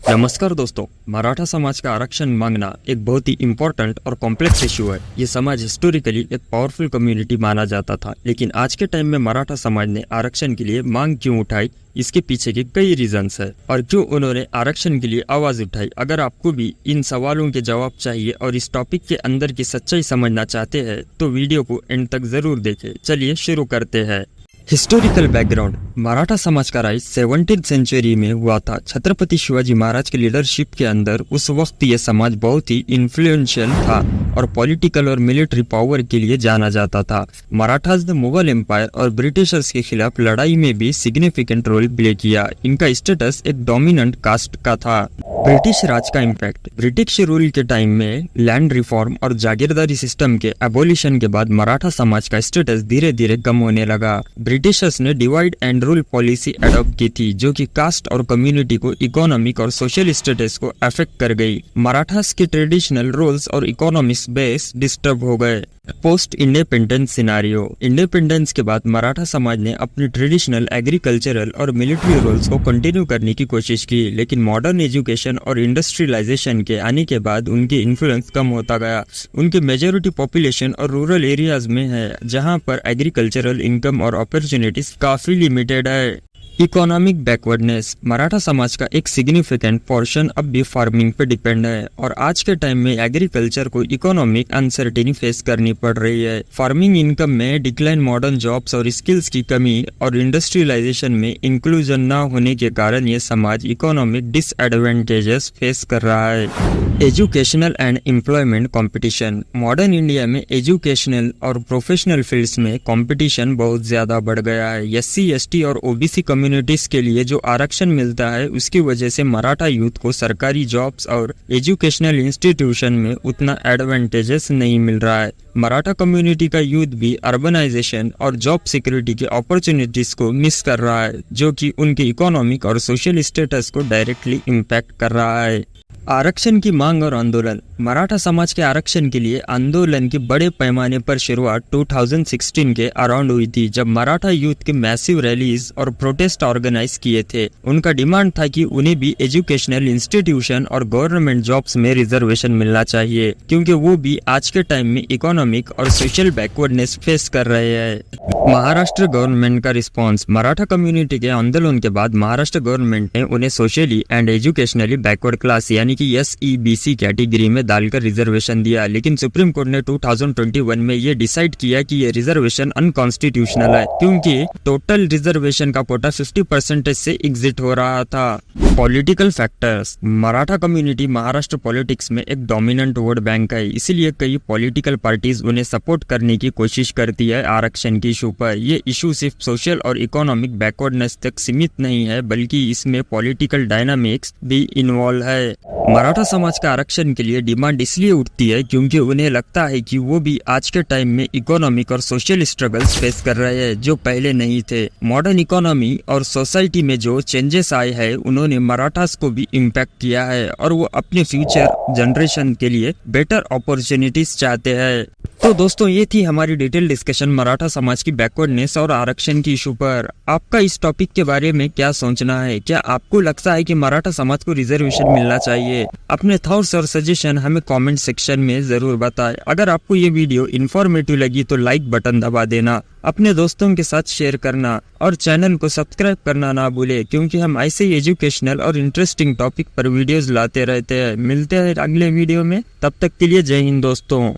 नमस्कार दोस्तों, मराठा समाज का आरक्षण मांगना एक बहुत ही इम्पोर्टेंट और कॉम्प्लेक्स इशू है। ये समाज हिस्टोरिकली एक पावरफुल कम्युनिटी माना जाता था, लेकिन आज के टाइम में मराठा समाज ने आरक्षण के लिए मांग क्यों उठाई, इसके पीछे के कई रीजंस है और क्यों उन्होंने आरक्षण के लिए आवाज उठाई। अगर आपको भी इन सवालों के जवाब चाहिए और इस टॉपिक के अंदर की सच्चाई समझना चाहते हैं तो वीडियो को एंड तक जरूर देखें। चलिए शुरू करते हैं। Historical background. मराठा समाज का राइज 17वीं सेंचुरी में हुआ था। छत्रपति शिवाजी महाराज के लीडरशिप के अंदर उस वक्त ये समाज बहुत ही इन्फ्लुएंशियल था और पॉलिटिकल और मिलिट्री पावर के लिए जाना जाता था। मराठास ने मुगल एम्पायर और ब्रिटिशर्स के खिलाफ लड़ाई में भी सिग्निफिकेंट रोल प्ले किया। इनका स्टेटस एक डोमिनेंट कास्ट का था। ब्रिटिश राज का इम्पैक्ट। ब्रिटिश रूल के टाइम में लैंड रिफॉर्म और जागीरदारी सिस्टम के एबोलिशन के बाद मराठा समाज का स्टेटस धीरे धीरे कम होने लगा। ब्रिटिशर्स ने divide and rule policy adopt की थी, जो कि कास्ट और कम्युनिटी को इकोनॉमिक और सोशल स्टेटस को अफेक्ट कर गई। मराठास के ट्रेडिशनल रोल्स और इकोनॉमिक्स बेस डिस्टर्ब हो गए। Post independence scenario. इंडिपेंडेंस के बाद मराठा समाज ने अपनी ट्रेडिशनल एग्रीकल्चरल और मिलिट्री रोल्स को कंटिन्यू करने की कोशिश की, लेकिन मॉडर्न एजुकेशन और इंडस्ट्रियलाइजेशन के आने के बाद उनकी इन्फ्लुएंस कम होता गया। उनकी मेजॉरिटी पॉपुलेशन और रूरल एरियाज में है, जहां पर एग्रीकल्चरल इनकम और अपॉर्चुनिटीज काफी लिमिटेड है। Economic backwardness. मराठा समाज का एक सिग्निफिकेंट पोर्शन अब भी फार्मिंग पे डिपेंड है और आज के टाइम में एग्रीकल्चर को इकोनॉमिक अनसर्टेनिटी फेस करनी पड़ रही है। फार्मिंग इनकम में डिक्लाइन, मॉडर्न जॉब्स और स्किल्स की कमी और इंडस्ट्रियलाइजेशन में इंक्लूजन न होने के कारण ये समाज इकोनॉमिक डिसएडवांटेजेस फेस कर रहा है। Educational and employment competition. Modern India में एजुकेशनल और प्रोफेशनल फील्ड्स में कंपटीशन बहुत ज्यादा बढ़ गया है। एससी, एसटी और ओबीसी कम्युनिटीज के लिए जो आरक्षण मिलता है उसकी वजह से मराठा यूथ को सरकारी जॉब्स और एजुकेशनल इंस्टीट्यूशन में उतना एडवांटेजेस नहीं मिल रहा है। मराठा कम्युनिटी का यूथ भी अर्बनाइजेशन और जॉब सिक्योरिटी के अपॉर्चुनिटीज को मिस कर रहा है, जो कि उनके इकोनॉमिक और सोशल स्टेटस को डायरेक्टली इम्पैक्ट कर रहा है। आरक्षण की मांग और आंदोलन। मराठा समाज के आरक्षण के लिए आंदोलन की बड़े पैमाने पर शुरुआत 2016 के अराउंड हुई थी, जब मराठा यूथ के मैसिव रैलीज और प्रोटेस्ट ऑर्गेनाइज किए थे। उनका डिमांड था कि उन्हें भी एजुकेशनल इंस्टीट्यूशन और गवर्नमेंट जॉब्स में रिजर्वेशन मिलना चाहिए, क्योंकि वो भी आज के टाइम में इकोनॉमिक और सोशल बैकवर्डनेस फेस कर रहे हैं। महाराष्ट्र गवर्नमेंट का रिस्पॉन्स। मराठा कम्युनिटी के आंदोलन के बाद महाराष्ट्र गवर्नमेंट ने उन्हें socially and educationally backward class यानी कि SEBC कैटेगरी में डालकर रिजर्वेशन दिया, लेकिन सुप्रीम कोर्ट ने 2021 में ये डिसाइड किया कि ये रिजर्वेशन अनकॉन्स्टिट्यूशनल है, क्योंकि टोटल रिजर्वेशन का कोटा 50% से एग्जिट हो रहा था। Political factors. Maratha community Maharashtra politics में एक डोमिनेंट वोट बैंक है, इसलिए कई पॉलिटिकल पार्टीज उन्हें सपोर्ट करने की कोशिश करती है आरक्षण की इशू पर। ये इशू सिर्फ सोशल और इकोनॉमिक बैकवर्डनेस तक सीमित नहीं है, बल्कि इसमें पॉलिटिकल डायनामिक्स भी इन्वॉल्व है। मराठा समाज का आरक्षण के लिए डिमांड इसलिए उठती है क्योंकि उन्हें लगता है कि वो भी आज के टाइम में इकोनॉमिक और सोशल स्ट्रगल्स फेस कर रहे हैं जो पहले नहीं थे। मॉडर्न इकोनॉमी और सोसाइटी में जो चेंजेस आए हैं उन्होंने मराठास को भी इम्पैक्ट किया है और वो अपने फ्यूचर जनरेशन के लिए बेटर अपॉर्चुनिटीज चाहते हैं। तो दोस्तों, ये थी हमारी डिटेल डिस्कशन मराठा समाज की बैकवर्डनेस और आरक्षण की इशू पर। आपका इस टॉपिक के बारे में क्या सोचना है? क्या आपको लगता है कि मराठा समाज को रिजर्वेशन मिलना चाहिए? अपने थॉट्स और सजेशन हमें कमेंट सेक्शन में जरूर बताएं। अगर आपको ये वीडियो इन्फॉर्मेटिव लगी तो लाइक बटन दबा देना, अपने दोस्तों के साथ शेयर करना और चैनल को सब्सक्राइब करना ना भूले, क्योंकि हम ऐसे ही एजुकेशनल और इंटरेस्टिंग टॉपिक पर वीडियोस लाते रहते हैं। मिलते हैं अगले वीडियो में, तब तक के लिए जय हिंद दोस्तों।